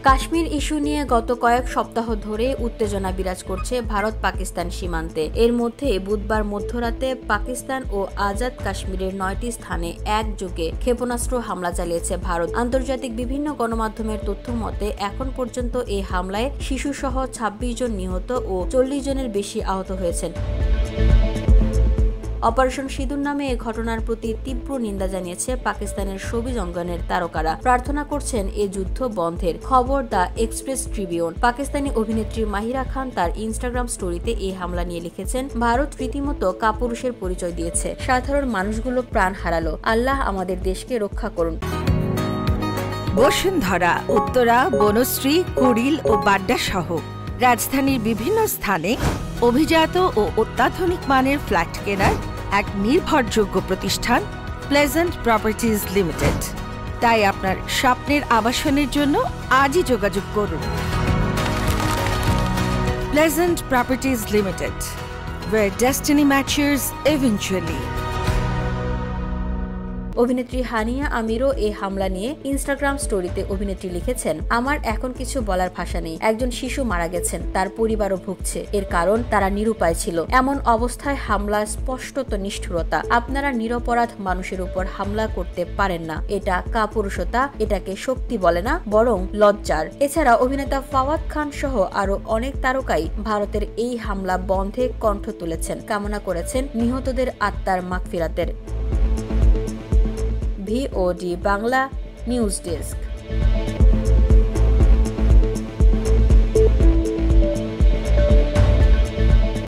Kashmir issue নিয়ে গত কয়েক সপ্তাহ ধরে উত্তেজনা বিরাজ করছে ভারত পাকিস্তান সীমান্তে। এর মধ্যে বুধবার মধ্যরাতে পাকিস্তান ও আজাদ কাশ্মীরের 9টি স্থানে একযোগে ক্ষেপণাস্ত্র হামলা চালিয়েছে ভারত। আন্তর্জাতিক বিভিন্ন গণমাধ্যমের তথ্য মতে এখন পর্যন্ত এই হামলায় শিশুসহ 26 জন নিহত ও 40 জনের বেশি আহত হয়েছেন। অপারেশন সিঁদুর নামে এ ঘটনার প্রতি তীব্র নিন্দা জানিয়েছে পাকিস্তানের শোবিজ অঙ্গনের তারকারা। প্রার্থনা করছেন এ যুদ্ধ বন্ধের। খবর দ্য এক্সপ্রেস ট্রিবিউন। পাকিস্তানি অভিনেত্রী মাহিরা খান তার ইনস্টাগ্রাম স্টোরিতে এই হামলা নিয়ে লিখেছেন, ভারত রীতিমতো কাপুরুষের পরিচয় দিয়েছে। সাধারণ মানুষগুলো প্রাণ হারালো। আল্লাহ আমাদের দেশকে রক্ষা করুন। বসুন্ধরা, উত্তরা, বনশ্রী, কুড়িল ও বাড্ডা সহ রাজধানীর বিভিন্ন স্থানে অভিজাত ও অত্যাধুনিক মানের ফ্ল্যাট কেনার এক নির্ভরযোগ্য প্রতিষ্ঠান প্লেজেন্ট প্রপার্টিজ লিমিটেড। তাই আপনার স্বপ্নের আবাসনের জন্য আজই যোগাযোগ করুন। Pleasant properties limited, where destiny matches eventually। অভিনেত্রী হানিয়া আমিরও এই হামলা নিয়ে ইনস্টাগ্রাম স্টোরিতে অভিনেত্রী লিখেছেন, আমার এখন কিছু বলার ভাষা নেই। একজন শিশু মারা গেছেন, তার পরিবারও ভুগছে। এর কারণ তারা নিরুপায় ছিল। এমন অবস্থায় হামলা স্পষ্টত নিষ্ঠুরতা। আপনারা নিরপরাধ মানুষের উপর হামলা করতে পারেন না। এটা কাপুরুষতা, এটাকে শক্তি বলে না, বরং লজ্জার। এছাড়া অভিনেতা ফাওয়াদ খান সহ আরো অনেক তারকাই ভারতের এই হামলা বন্ধে কণ্ঠ তুলেছেন, কামনা করেছেন নিহতদের আত্মার মাগফিরাতের। VOD Bangla news desk.